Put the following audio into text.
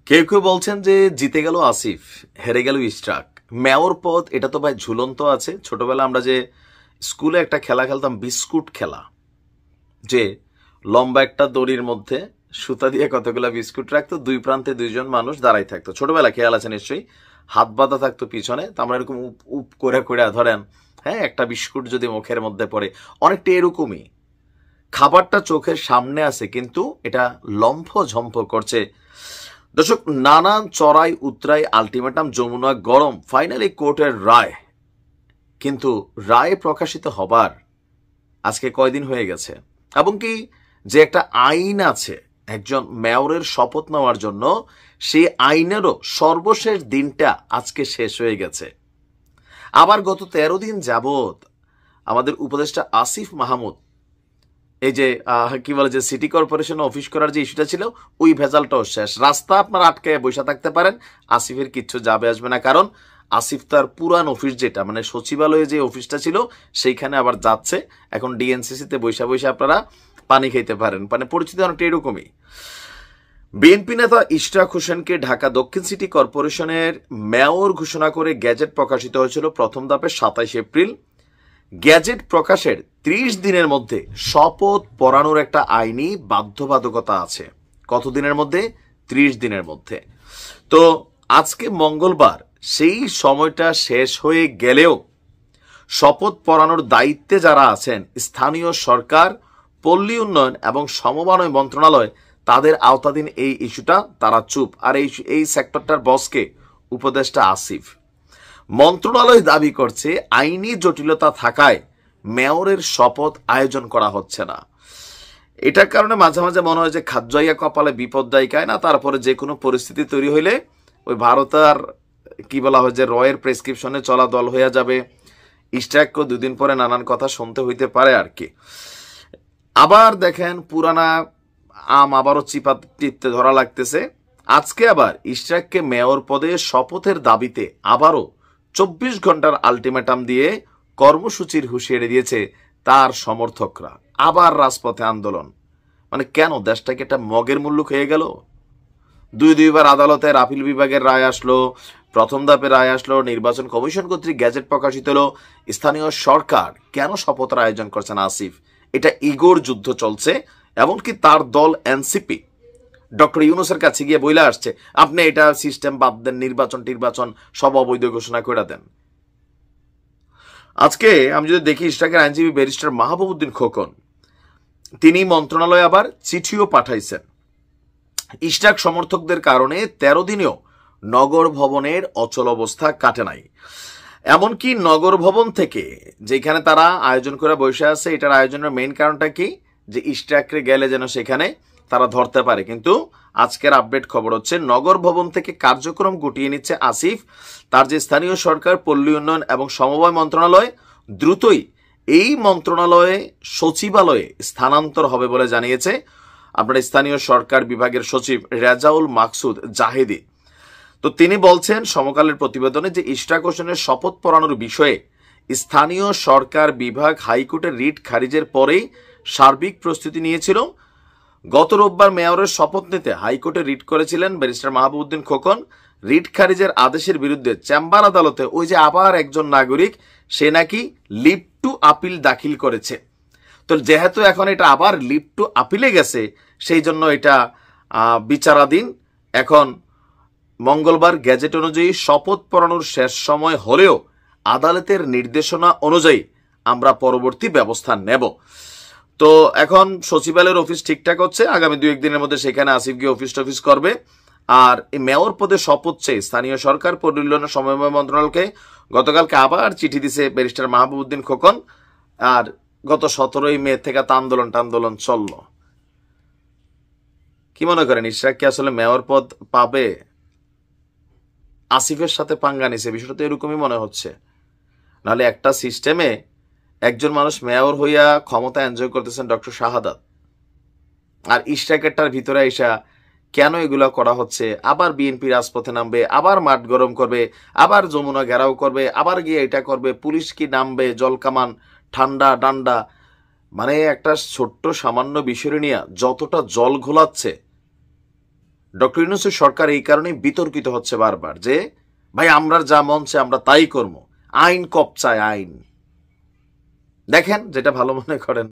কেউ কেউ বলছেন যে জিতে গেল আসিফ, হেরে গেল ইশরাক। মেয়র পদ এটা তো ভাই ঝুলন্ত আছে। ছোটবেলা আমরা যে স্কুলে একটা খেলা খেলতাম, বিস্কুট খেলা, যে লম্বা একটা দড়ির মধ্যে সুতা দিয়ে কতগুলা বিস্কুট রাখতো, দুই প্রান্তে দুইজন মানুষ দাঁড়াই থাকতো। ছোটবেলা খেয়াল আছে নিশ্চয়ই। হাত বাঁধা থাকতো পিছনে, তো আমরা এরকম উপ উপ করে করে ধরেন, হ্যাঁ, একটা বিস্কুট যদি মুখের মধ্যে পড়ে, অনেকটা এরকমই। খাবারটা চোখের সামনে আছে কিন্তু এটা লম্ফ ঝম্প করছে। দর্শক, নানান চড়াই উতরাই, আলটিমেটাম, যমুনা গরম, ফাইনালি কোর্টের রায়। কিন্তু রায় প্রকাশিত হবার আজকে কয়দিন হয়ে গেছে, এবং কি যে একটা আইন আছে একজন মেয়রের শপথ নেওয়ার জন্য, সেই আইনেরও সর্বশেষ দিনটা আজকে শেষ হয়ে গেছে। আবার গত 13 দিন যাবত আমাদের উপদেষ্টা আসিফ মাহমুদ, এই যে কি বলে যে সিটি কর্পোরেশন অফিস করার যে ইস্যুটা ছিল, ওই ভেজালটাও শেষ। রাস্তা আপনারা আটকায় বসে থাকতে পারেন, আসিফের কিচ্ছু যাবে আসবে না। কারণ আসিফ তার পুরান অফিস, যেটা মানে সচিবালয়ে যে অফিসটা ছিল, সেইখানে আবার যাচ্ছে। এখন ডিএনসিসিতে বৈশা বৈশা আপনারা পানি খেতে পারেন। মানে পরিস্থিতি অনেকটা এরকমই। বিএনপি নেতা ইশরাক হোসেনকে ঢাকা দক্ষিণ সিটি কর্পোরেশনের মেয়র ঘোষণা করে গ্যাজেট প্রকাশিত হয়েছিল প্রথম ধাপে 27 এপ্রিল। গ্যাজেট প্রকাশের 30 দিনের মধ্যে শপথ পড়ানোর একটা আইনি বাধ্যবাধকতা আছে। কতদিনের মধ্যে? 30 দিনের মধ্যে। তো আজকে মঙ্গলবার সেই সময়টা শেষ হয়ে গেলেও শপথ পড়ানোর দায়িত্বে যারা আছেন, স্থানীয় সরকার, পল্লী উন্নয়ন এবং সমবায় মন্ত্রণালয়, তাদের আওতাধীন এই ইস্যুটা তারা চুপ। আর এই সেক্টরটার বসকে উপদেষ্টা আসিফ। মন্ত্রণালয় দাবি করছে আইনি জটিলতা থাকায় মেয়রের শপথ আয়োজন করা হচ্ছে না। এটার কারণে মাঝে মাঝে মনে হয় যে খাদ্যাইয়া কপালে বিপদ দায়িকায় না। তারপরে যে কোনো পরিস্থিতি তৈরি হইলে ওই ভারতের কি বলা হয় যে রয়ের প্রেসক্রিপশনে চলা দল হয়ে যাবে। ইশরাককে 2 দিন পরে নানান কথা শুনতে হইতে পারে আর কি। আবার দেখেন পুরানা আম আবারও চিপা টিপতে ধরা লাগতেছে। আজকে আবার ইশরাককে মেয়র পদে শপথের দাবিতে আবারও 24 ঘন্টার আলটিমেটাম দিয়ে কর্মসূচির হুঁশিয়ারি দিয়েছে তার সমর্থকরা। আবার রাজপথে আন্দোলন। মানে কেন? দেশটাকে একটা মগের মুল্লুক হয়ে গেল। দুইবার আদালতের আপিল বিভাগের রায় আসলো, প্রথম ধাপে রায় আসলো, নির্বাচন কমিশন কর্তৃক গ্যাজেট প্রকাশিত হলো। স্থানীয় সরকার কেন শপথের আয়োজন করছেন আসিফ? এটা ইগোর যুদ্ধ চলছে। এমনকি তার দল এনসিপি ডক্টর ইউনূসের কাছে গিয়ে বইলা আসছে, আপনি এটা সিস্টেম বাদ দেন, নির্বাচন সব অবৈধ ঘোষণা করে দেন। আজকে আমি যদি দেখি, ইশরাকের আইনজীবী ব্যারিস্টার মাহবুবউদ্দিন খোকন, তিনি মন্ত্রণালয়ে আবার চিঠিও পাঠাইছেন। ইশরাক সমর্থকদের কারণে 13 দিনেও নগর ভবনের অচল অবস্থা কাটে নাই। এমনকি নগর ভবন থেকে যেখানে তারা আয়োজন করে বসে আছে, এটার আয়োজনের মেইন কারণটা কি? যে ইশরাকরে গেলে যেন সেখানে তারা ধরতে পারে। কিন্তু আজকের আপডেট খবর হচ্ছে নগর ভবন থেকে কার্যক্রম গুটিয়ে নিচ্ছে আসিফ। তার যে স্থানীয় সরকার, পল্লী উন্নয়ন এবং সমবায় মন্ত্রণালয় দ্রুতই এই মন্ত্রণালয়ে সচিবালয়ে স্থানান্তর হবে বলে জানিয়েছে আপনার স্থানীয় সরকার বিভাগের সচিব রেজাউল মাকসুদ জাহেদি। তো তিনি বলছেন সমকালের প্রতিবেদনে যে ইশরাক হোসেনের শপথ পড়ানোর বিষয়ে স্থানীয় সরকার বিভাগ হাইকোর্টের রিট খারিজের পরেই সার্বিক প্রস্তুতি নিয়েছিল। গত রোববার মেয়রের শপথ নিতে হাইকোর্টে রিট করেছিলেন ব্যারিস্টার মাহবুবউদ্দিন খোকন। রিট খারিজের আদেশের বিরুদ্ধে চেম্বার আদালতে ওই যে আবার একজন নাগরিক, সে নাকি লিভ টু আপিল দাখিল করেছে। তো যেহেতু এখন এটা আবার লিভ টু আপিলে গেছে, সেই জন্য এটা বিচারাধীন। এখন মঙ্গলবার গ্যাজেট অনুযায়ী শপথ পড়ানোর শেষ সময় হলেও আদালতের নির্দেশনা অনুযায়ী আমরা পরবর্তী ব্যবস্থা নেব। তো এখন সচিবালয়ের অফিস ঠিকঠাক হচ্ছে, আগামী 2-1 দিনের মধ্যে সেখানে আসিফ গিয়ে অফিস করবে। আর এই মেয়র পদে শপথ চেয়ে স্থানীয় সরকার, পল্লী উন্নয়ন সমবায় মন্ত্রণালয়কে গতকালকে আবার চিঠি দিছে ব্যারিস্টার মাহবুবউদ্দিন খোকন। আর গত 17 মে থেকে আন্দোলন চলল। কি মনে করেন, ইশরাক কি আসলে মেয়র পদ পাবে? আসিফের সাথে পাঙ্গা নিছে, বিষয়টা তো এরকমই মনে হচ্ছে। নাহলে একটা সিস্টেমে একজন মানুষ মেয়র হইয়া ক্ষমতা এনজয় করতেছেন ডক্টর শাহাদাত, আর ইশরাকেরটার ভিতরে এসা কেন এগুলা করা হচ্ছে? আবার বিএনপি রাজপথে নামবে, আবার মাঠ গরম করবে, আবার যমুনা ঘেরাও করবে, আবার গিয়ে এটা করবে, পুলিশ কি নামবে, জলকামান, ঠান্ডা ডান্ডা। মানে একটা ছোট্ট সামান্য বিষয় নিয়ে যতটা জল ঘোলাচ্ছে, ডক্টর ইউনূসের সরকার এই কারণেই বিতর্কিত হচ্ছে বারবার যে ভাই আমরা যা মন চায় আমরা তাই করবো, আইন কপচায় আইন। দেখেন যেটা ভালো মনে করেন।